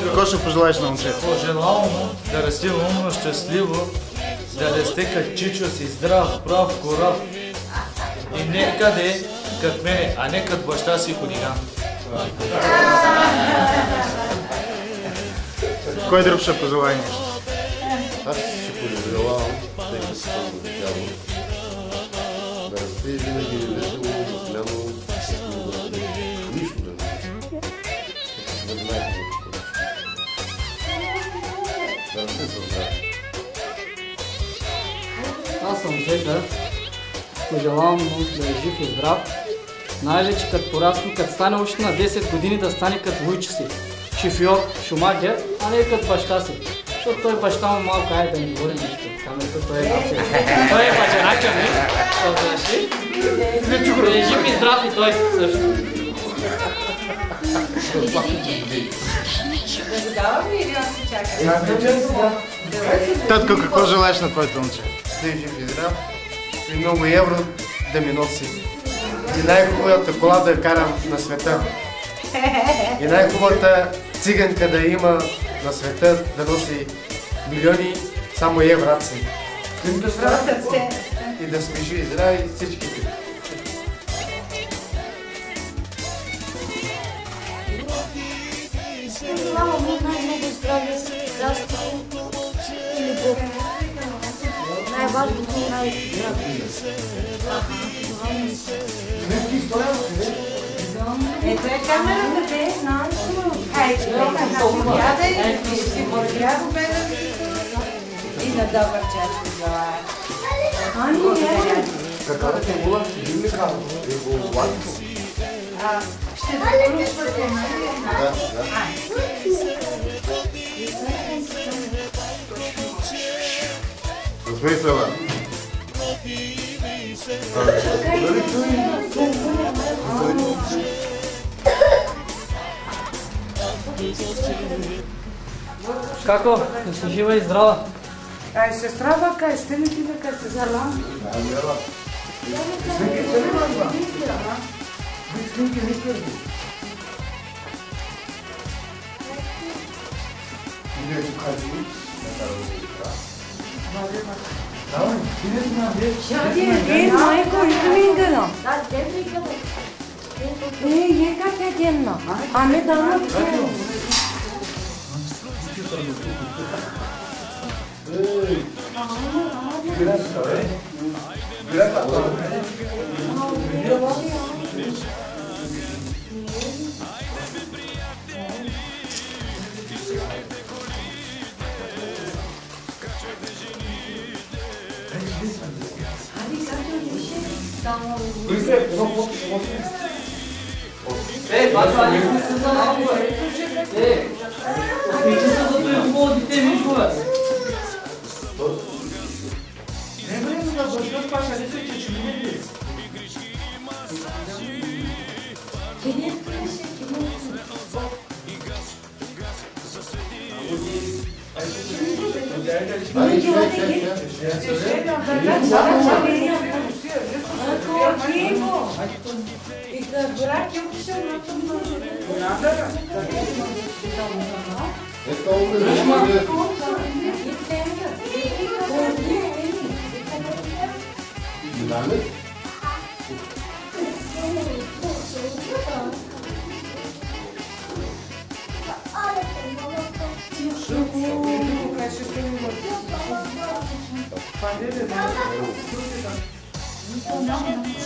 Какво ще пожелаеш на момчето? Пожелавам му да расте умно, щастливо, да расте като чичо си, здрав, прав, корав. И нека да е като мене, а не като баща си хулиган. Кой друг ще пожелае нещо? Аз ще пожелавам да има спомно дитяло, да расте винаги весело, засмяно, нищо да не знаете за какво. Да расте със здраве. Аз съм Зека. Пожелавам му да е жив и здрав. Най-ли, че като порасне, като стане още на 10 години, да стане като войче си. Шофьор, шумагер, а не като баща си. Защото той баща му малко, айде да ни говори нещо. Камерата, той е нация. Той е баченака, не? Да е жив и здрав и той също. Да го давам ли или он си чака? Татко, какво желаеш на твоето момче? Да е жив и здрав и много евро да ми носи. И най-хубавата кола да карам на света. И най-хубавата циганка да има на света, да носи милиони само евраци. И да сме живи, здрави всичките. Мама ми най-много здраве, щастие и любов. Най-важното и Ето е камерата, бе, хайде, и на добър час ви желая. Какава те була? Дивника? Ще включвате, нали? Смисъла. Како? Да си жива и здрава. Ай, сестра, кай сте ми ти дека се зала? Шади, е, майко, измингано. Да, ден Е, как е денно? Ами да му бача, никой не се залапва. Отмичи се за това хубаво дете, Мишкове.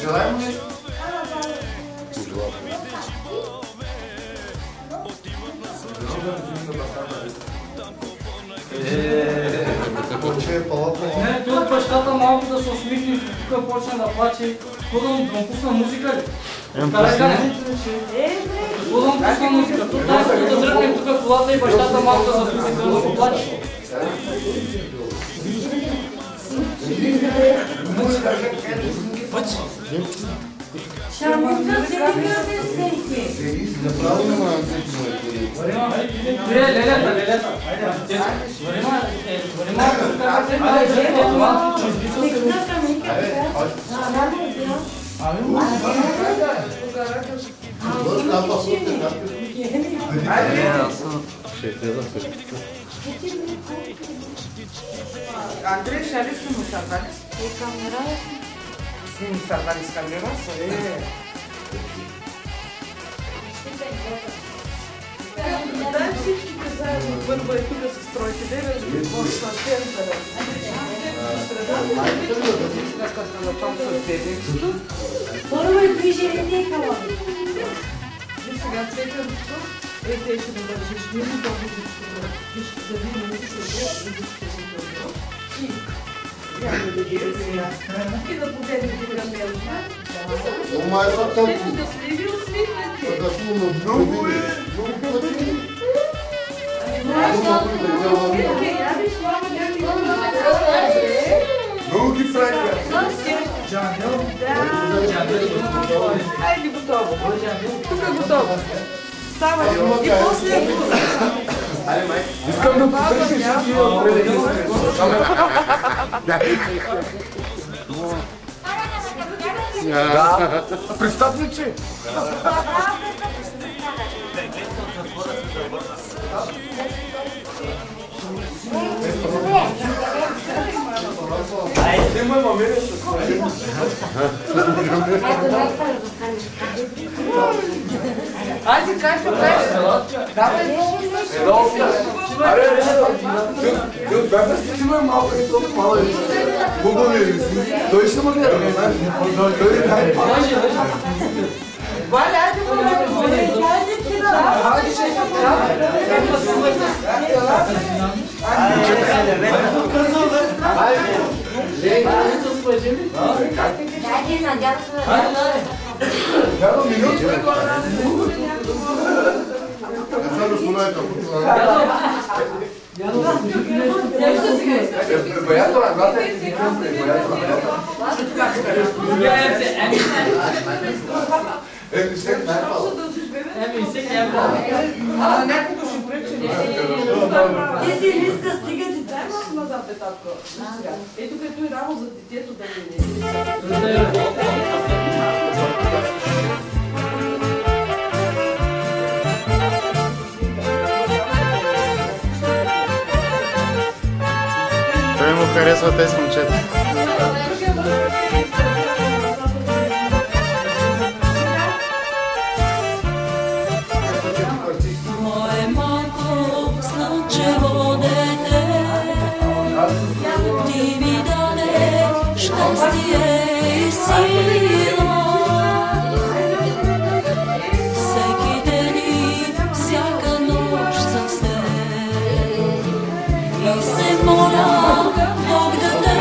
Желаем ли? Не, той от бащата малко да се усмихне, тук почне да плаче. Какво да му пусна музика ли? Карай, Гане. Какво да му пусна музика? Тук да дръпнем тук колата и бащата малко да се усмихне, да се плаче. Лелята. Андрей, шали сме му сървали? Си ми сървали с камера? Дай всичките заедно върва и тук се строите, дай да какво са центъра. Там са седничето. Първо е движение и калаби. И сега центърчето, те ще да държиш мимо, да виж да видим нещо и няма да ги сега. И да подедете грамелка. Ама е са толкова. Да сливи освитнете. Да сме много пъти. Много ги прави. Айде готово. Тук е готово. Става и после... Искам да посрещиш Престъпници! Айде, кай. Давай. Ти от бебе сте има малко и толкова мало. Много ми е. Той ще ме гледа. Валя, айде, Дайте надявам. Дядо, минутка. някакво ще прече. Ти си лиска, стига ти Дай малко назад, татко. Ето като е рамо за детето да не Той му харесва тези момчета. Мое малко слънчево дете, ти ми даде щастие и сила. Всеки ден и всяка нощ съм с теб и се моля Бог да те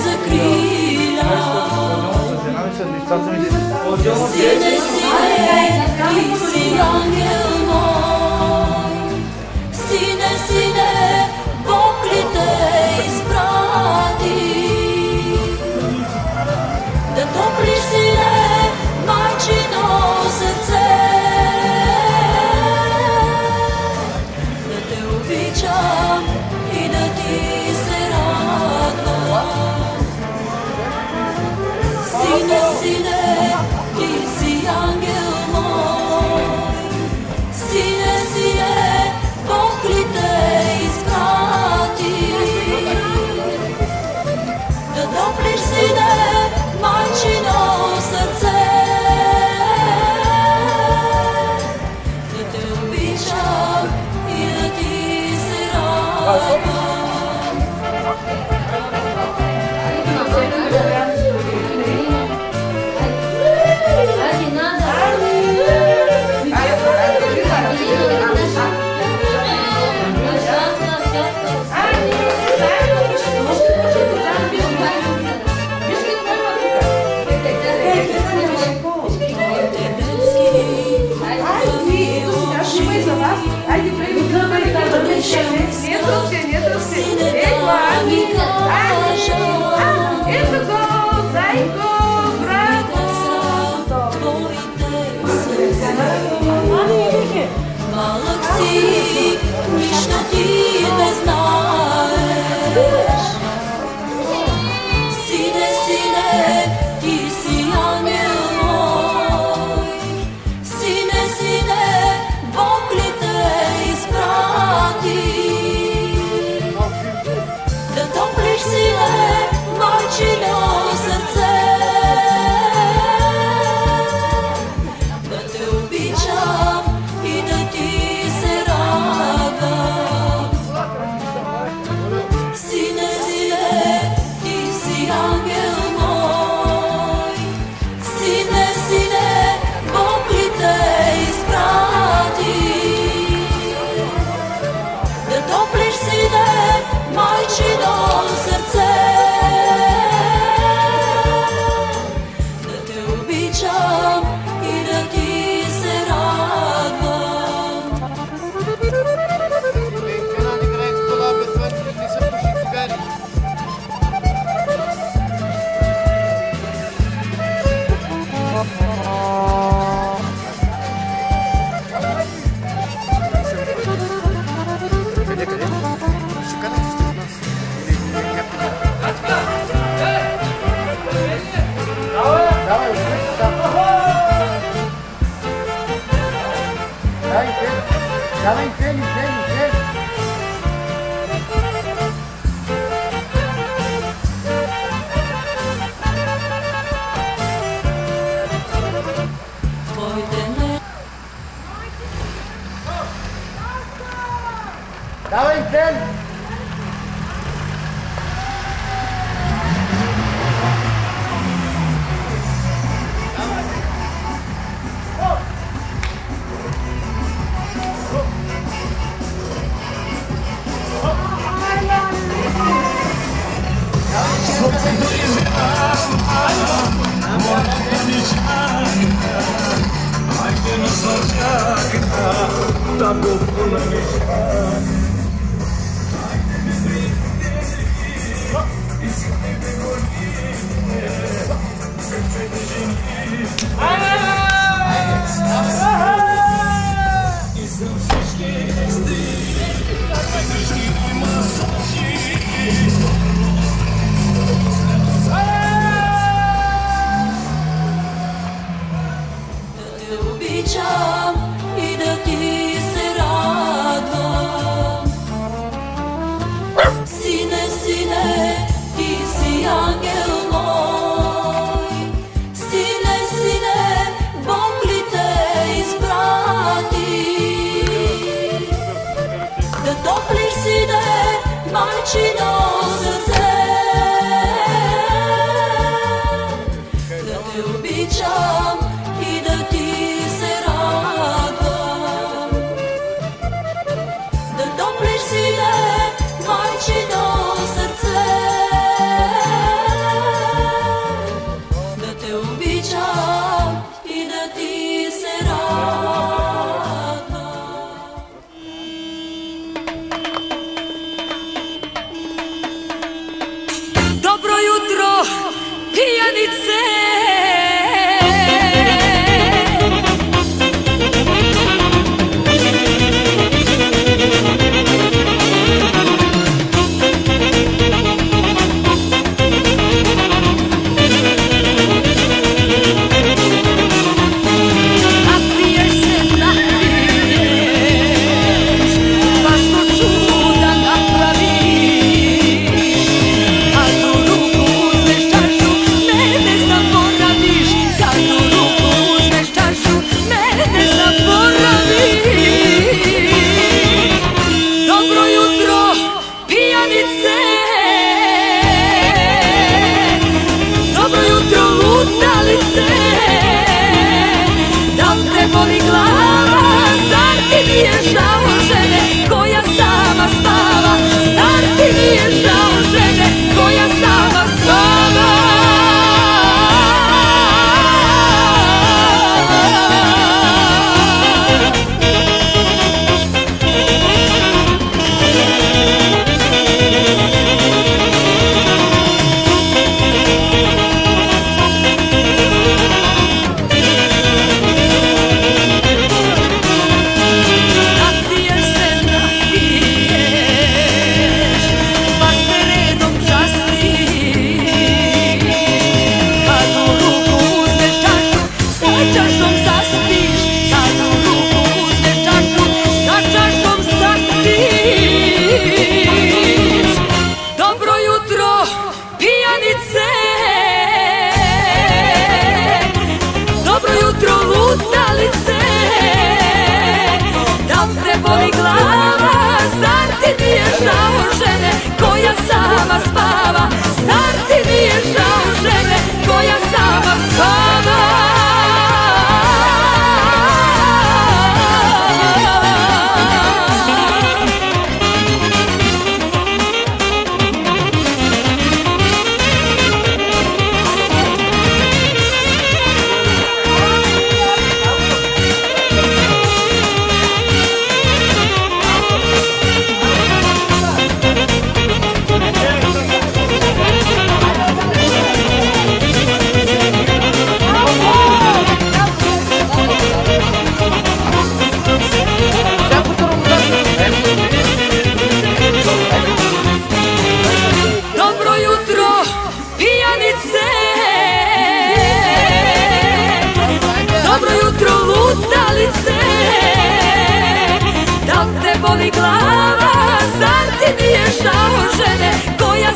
закриля. Сине, сине, ти си ангел мой. Сине, сине, Бог ли те изпрати? Да топлиш, сине, майчино сърце, да те обичам и да ти се радвам. Сине, сине, ти си ангел мой. Сине, сине, Бог ли те изпрати? Да топлиш, сине, майчино сърце, да те обичам и да ти се радвам. Малък си, нищо ти не знаеш. Сине, сине, ти си ангел мой. Сине, сине, Бог ли те изпрати? Да топлиш, сине, майчино сърце, да те обичам и да ти се радвам. Сине, сине, ти си ангел мой. Сине, сине, Бог ли те изпрати? Да топлиш, сине, майчино сърце, да те обичам и да ти се радвам. Давай, Давай, Фени, Фени, Фени. Давай, Фени. И да ти се радвам. Сине, сине, ти си ангел мой. Сине, сине, Бог ли те изпрати? Да топлиш сине, майчино сърце. Да те обичам и да ти се радвам. Да топлиш сине, майчино сърце. Да те обичам и да ти се радвам. Dobro jutro, pijanice. Uzmeš čašu, mene samo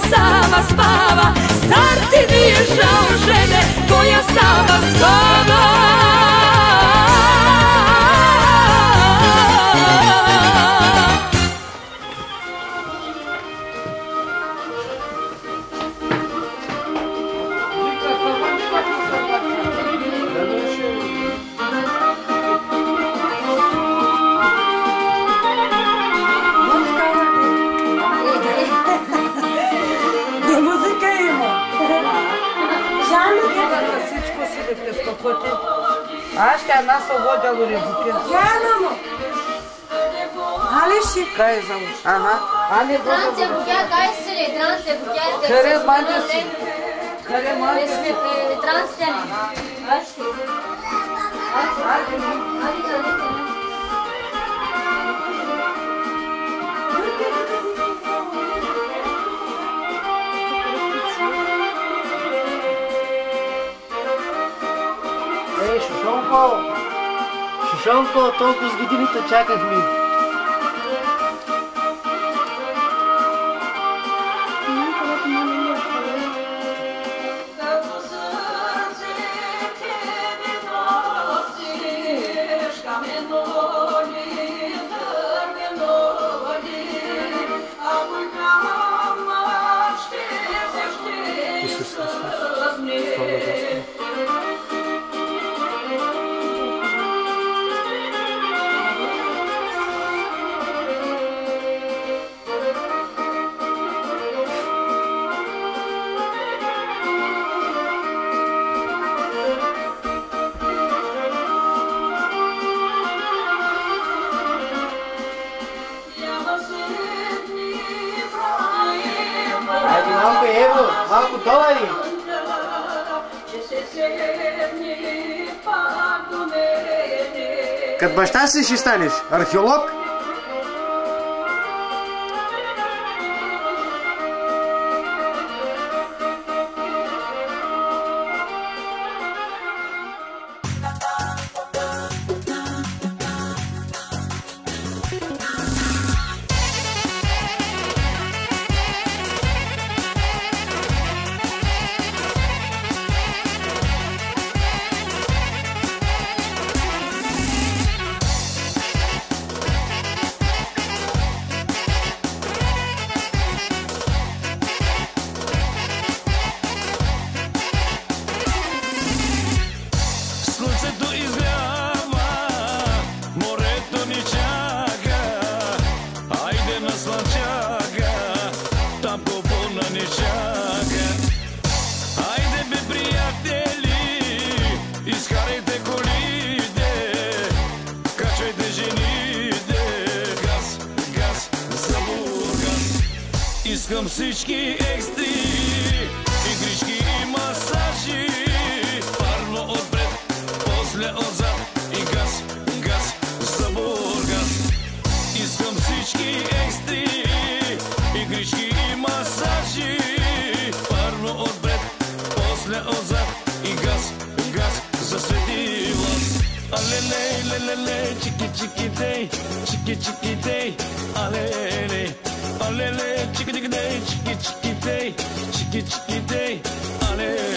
sama spava. Zar ti nije žao žene koja sama spava? Аз ще една свободя го ребуке. Янamo. Алеши. Кай е само? Ага. Транция букя, кай се ли? Транция букя. Къде мантия си? Къде мантия си? Транция не. Ашти. Ей, Шушонко! Шушонко, толкова с годините чакахме. Айде малко евро, малко долари. Като баща си ще станеш археолог. Искам всички екстри, игрички и масажи. Първо отпред, после отзад и газ, газ за Бургас. Искам всички екстри, игрички и масажи. Първо отпред, после отзад и газ, газ за Свети Влас. Алелей, лелелей, чики, чики, дей, чики, чики, дей, алелей. Alele, chiki chiki day, chiki chiki day, chiki chiki day, alele.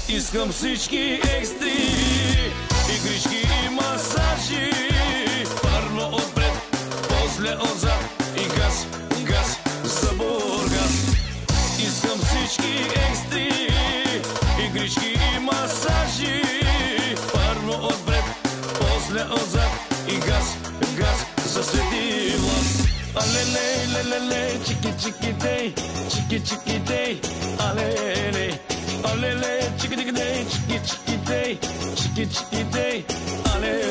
Искам всички екстри, игрички и масажи. Първо отпред, после отзад и газ, газ за Бургас. Искам всички екстри, игрички и масажи. Първо отпред, после отзад и газ, газ за Свети Влас. alele, lelele, chiki chiki day, chiki chiki day, alele, alele, chiki chiki day, chiki chiki day, chiki chiki day, alele.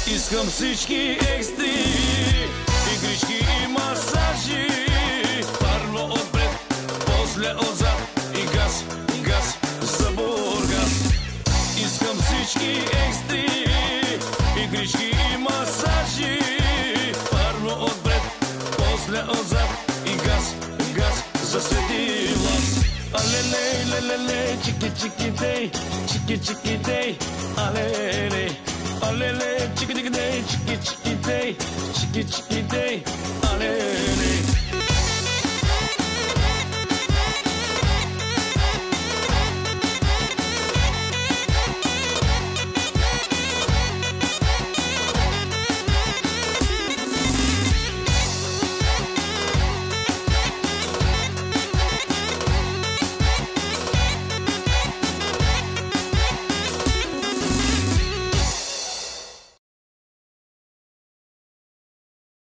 Искам всички екстри, игрички и масажи. Първо отпред, после отзад и газ, газ за Бургас. Искам всички екстри, игрички и масажи. Първо отпред, после отзад и газ, газ за Свети Влас. Алеле, лелеле, чики чики дей, чики чики дей, алеле. Alele, chiki chiki day, chiki chiki day, chiki chiki day, alele.